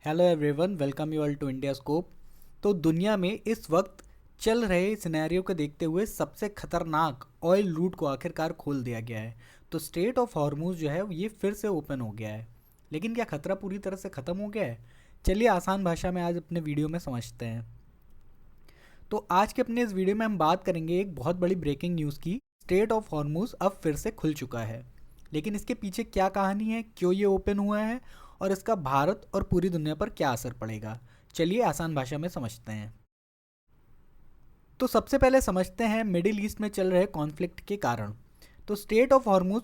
Hello everyone, welcome you all to India Scope. तो दुनिया में इस वक्त चल रहे सिनेरियो को देखते हुए सबसे खतरनाक ऑयल रूट को आखिरकार खोल दिया गया है। तो स्ट्रेट ऑफ हॉर्मूज जो है ये फिर से ओपन हो गया है। लेकिन क्या खतरा पूरी तरह से ख़त्म हो गया है? चलिए आसान भाषा में आज अपने वीडियो में समझते हैं। तो आज के अपने इस वीडियो में हम बात करेंगे एक बहुत बड़ी ब्रेकिंग न्यूज़ की। स्ट्रेट ऑफ हॉर्मूज अब फिर से खुल चुका है, लेकिन इसके पीछे क्या कहानी है, क्यों ये ओपन हुआ है और इसका भारत और पूरी दुनिया पर क्या असर पड़ेगा। चलिए आसान भाषा में समझते हैं। तो सबसे पहले समझते हैं मिडिल ईस्ट में चल रहे कॉन्फ्लिक्ट के कारण। तो स्ट्रेट ऑफ हॉर्मूज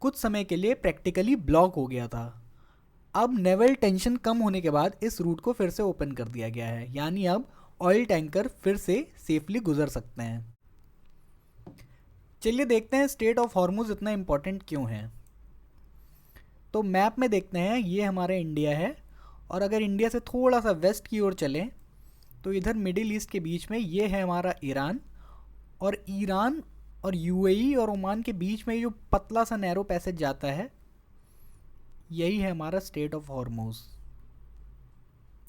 कुछ समय के लिए प्रैक्टिकली ब्लॉक हो गया था। अब नेवल टेंशन कम होने के बाद इस रूट को फिर से ओपन कर दिया गया है, यानी अब ऑयल टैंकर फिर से सेफली गुजर सकते हैं। चलिए देखते हैं स्ट्रेट ऑफ हॉर्मूज इतना इम्पोर्टेंट क्यों है। तो मैप में देखते हैं, ये हमारा इंडिया है और अगर इंडिया से थोड़ा सा वेस्ट की ओर चलें तो इधर मिडिल ईस्ट के बीच में ये है हमारा ईरान। और ईरान और यूएई और ओमान के बीच में जो पतला सा नैरो पैसेज जाता है, यही है हमारा स्ट्रेट ऑफ हॉर्मूज।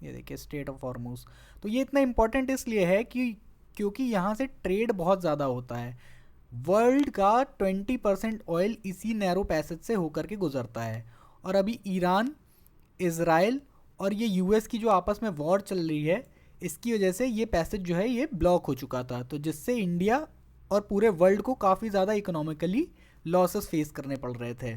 ये देखिए स्ट्रेट ऑफ हॉर्मूज। तो ये इतना इम्पोर्टेंट इसलिए है कि क्योंकि यहाँ से ट्रेड बहुत ज़्यादा होता है। वर्ल्ड का 20% ऑयल इसी नैरो पैसेज से होकर के गुजरता है। और अभी ईरान, इज़राइल और ये यूएस की जो आपस में वॉर चल रही है, इसकी वजह से ये पैसेज जो है ये ब्लॉक हो चुका था। तो जिससे इंडिया और पूरे वर्ल्ड को काफ़ी ज़्यादा इकोनॉमिकली लॉसेस फेस करने पड़ रहे थे।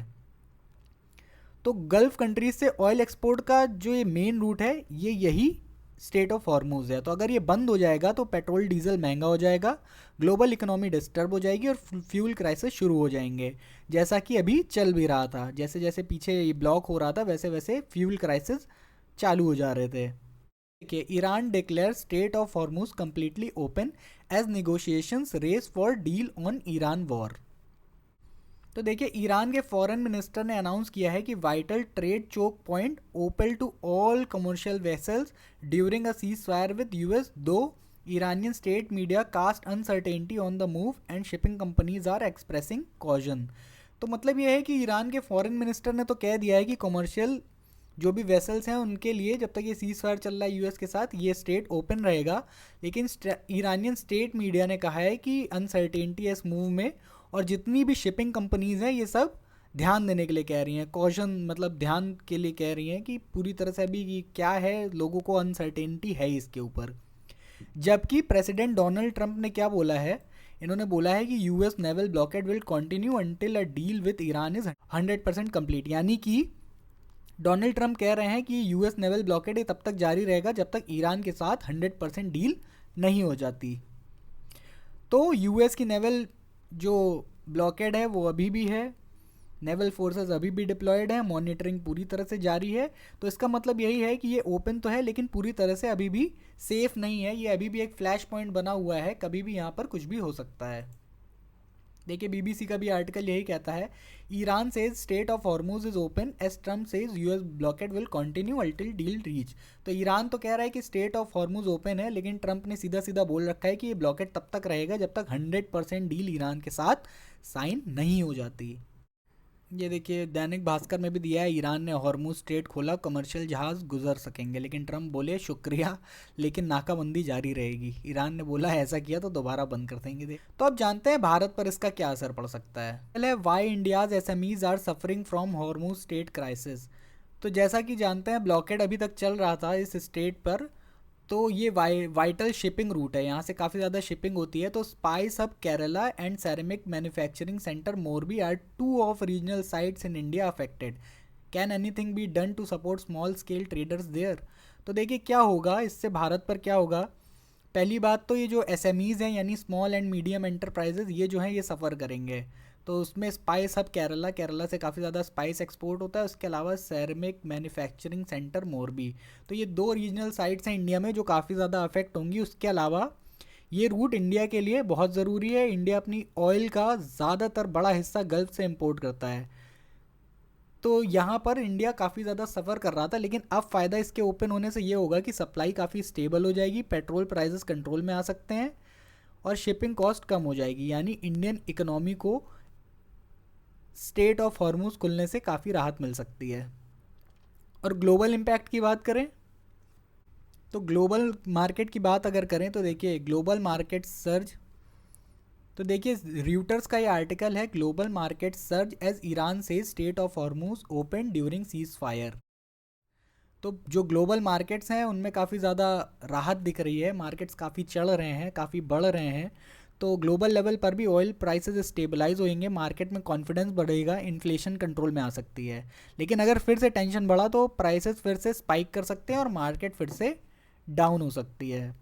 तो गल्फ कंट्रीज से ऑयल एक्सपोर्ट का जो ये मेन रूट है, ये यही स्ट्रेट ऑफ हॉर्मूज है। तो अगर ये बंद हो जाएगा तो पेट्रोल डीजल महंगा हो जाएगा, ग्लोबल इकोनॉमी डिस्टर्ब हो जाएगी और फ्यूल क्राइसिस शुरू हो जाएंगे, जैसा कि अभी चल भी रहा था। जैसे जैसे पीछे ये ब्लॉक हो रहा था वैसे वैसे फ्यूल क्राइसिस चालू हो जा रहे थे। देखिए, Iran declare strait of Hormuz completely open as negotiations race for deal on Iran war. तो देखिए, ईरान के फॉरेन मिनिस्टर ने अनाउंस किया है कि vital trade choke point open to all commercial vessels during a ceasefire with US, though Iranian state media cast uncertainty on the move and shipping companies are expressing caution. तो मतलब ये है कि Iran के foreign minister ने तो कह दिया है कि कमर्शियल जो भी वेसल्स हैं उनके लिए जब तक ये सीज फायर चल रहा है यूएस के साथ, ये स्टेट ओपन रहेगा। लेकिन ईरानियन स्टेट मीडिया ने कहा है कि अनसर्टेनिटी है इस मूव में, और जितनी भी शिपिंग कंपनीज हैं ये सब ध्यान देने के लिए कह रही हैं। कॉशन मतलब ध्यान के लिए कह रही हैं कि पूरी तरह से अभी ये क्या है, लोगों को अनसर्टेनिटी है इसके ऊपर। जबकि प्रेसिडेंट डोनाल्ड ट्रंप ने क्या बोला है, इन्होंने बोला है कि US naval blockade will continue until a deal with Iran is 100% complete. यानी कि डोनाल्ड ट्रंप कह रहे हैं कि यूएस नेवल ब्लॉकेड ये तब तक जारी रहेगा जब तक ईरान के साथ 100% डील नहीं हो जाती। तो यूएस की नेवल जो ब्लॉकेड है वो अभी भी है, नेवल फोर्सेस अभी भी डिप्लॉयड है, मॉनिटरिंग पूरी तरह से जारी है। तो इसका मतलब यही है कि ये ओपन तो है लेकिन पूरी तरह से अभी भी सेफ नहीं है। ये अभी भी एक फ्लैश पॉइंट बना हुआ है, कभी भी यहाँ पर कुछ भी हो सकता है। देखिए, बीबीसी का भी आर्टिकल यही कहता है, Iran says strait of Hormuz is open as Trump says US blockade will continue until deal reach. तो ईरान तो कह रहा है कि स्ट्रेट ऑफ हॉर्मूज ओपन है, लेकिन ट्रंप ने सीधा सीधा बोल रखा है कि ये ब्लॉकेड तब तक रहेगा जब तक 100% डील ईरान के साथ साइन नहीं हो जाती। ये देखिए, दैनिक भास्कर में भी दिया है, ईरान ने हॉर्मूज स्ट्रेट खोला, कमर्शियल जहाज गुजर सकेंगे। लेकिन ट्रंप बोले शुक्रिया, लेकिन नाकाबंदी जारी रहेगी। ईरान ने बोला ऐसा किया तो दोबारा बंद कर देंगे। तो अब जानते हैं भारत पर इसका क्या असर पड़ सकता है। पहले, why India's SMEs are suffering from Hormuz strait crisis. तो जैसा कि जानते हैं, ब्लॉकेड अभी तक चल रहा था इस स्टेट पर। तो ये वाइटल शिपिंग रूट है, यहाँ से काफ़ी ज़्यादा शिपिंग होती है। तो spice hub Kerala and ceramic manufacturing centre Morbi are two of regional sites in India affected. Can anything be done to support small scale traders there. तो देखिए क्या होगा इससे, भारत पर क्या होगा। पहली बात तो ये जो एसएमईज हैं यानी स्मॉल एंड मीडियम एंटरप्राइजेज, ये जो हैं ये सफ़र करेंगे। तो उसमें स्पाइस हब केरला, केरला से काफ़ी ज़्यादा स्पाइस एक्सपोर्ट होता है। उसके अलावा सेरेमिक मैन्युफैक्चरिंग सेंटर मोरबी। तो ये दो रीजनल साइट्स हैं इंडिया में जो काफ़ी ज़्यादा अफेक्ट होंगी। उसके अलावा ये रूट इंडिया के लिए बहुत ज़रूरी है। इंडिया अपनी ऑयल का ज़्यादातर बड़ा हिस्सा गल्फ से इम्पोर्ट करता है। तो यहाँ पर इंडिया काफ़ी ज़्यादा सफ़र कर रहा था, लेकिन अब फ़ायदा इसके ओपन होने से ये होगा कि सप्लाई काफ़ी स्टेबल हो जाएगी, पेट्रोल प्राइसेस कंट्रोल में आ सकते हैं और शिपिंग कॉस्ट कम हो जाएगी। यानी इंडियन इकोनॉमी को स्ट्रेट ऑफ हॉर्मूज खुलने से काफ़ी राहत मिल सकती है। और ग्लोबल इम्पैक्ट की बात करें तो ग्लोबल मार्केट की बात अगर करें तो देखिए ग्लोबल मार्केट सर्ज, तो देखिए र्यूटर्स का ये आर्टिकल है, global market surge as Iran says Strait of Hormuz open during ceasefire. तो जो ग्लोबल मार्केट्स हैं उनमें काफ़ी ज़्यादा राहत दिख रही है, मार्केट्स काफ़ी चढ़ रहे हैं, काफ़ी बढ़ रहे हैं। तो ग्लोबल लेवल पर भी ऑयल प्राइसेस स्टेबलाइज होंगे, मार्केट में कॉन्फिडेंस बढ़ेगा, इन्फ्लेशन कंट्रोल में आ सकती है। लेकिन अगर फिर से टेंशन बढ़ा तो प्राइसेस फिर से स्पाइक कर सकते हैं और मार्केट फिर से डाउन हो सकती है।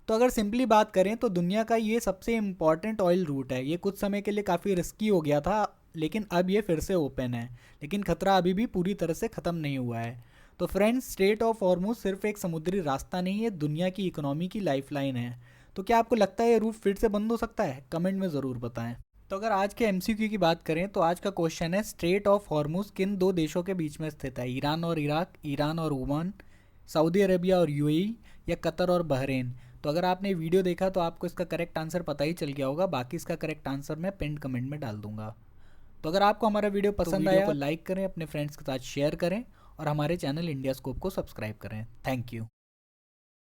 तो अगर सिंपली बात करें तो दुनिया का ये सबसे इम्पॉर्टेंट ऑयल रूट है। ये कुछ समय के लिए काफ़ी रिस्की हो गया था, लेकिन अब ये फिर से ओपन है, लेकिन खतरा अभी भी पूरी तरह से ख़त्म नहीं हुआ है। तो फ्रेंड्स, स्ट्रेट ऑफ हॉर्मुज सिर्फ एक समुद्री रास्ता नहीं है, दुनिया की इकोनॉमी की लाइफलाइन है। तो क्या आपको लगता है ये रूट फिर से बंद हो सकता है? कमेंट में ज़रूर बताएं। तो अगर आज के एमसीक्यू की बात करें तो आज का क्वेश्चन है, स्ट्रेट ऑफ हॉर्मुज किन दो देशों के बीच में स्थित है? ईरान और इराक, ईरान और ओमान, सऊदी अरेबिया और यूएई, या कतर और बहरीन? तो अगर आपने वीडियो देखा तो आपको इसका करेक्ट आंसर पता ही चल गया होगा, बाकी इसका करेक्ट आंसर मैं पिन कमेंट में डाल दूंगा। तो अगर आपको हमारा वीडियो पसंद आया तो लाइक करें, अपने फ्रेंड्स के साथ शेयर करें और हमारे चैनल इंडिया स्कोप को सब्सक्राइब करें। Thank you.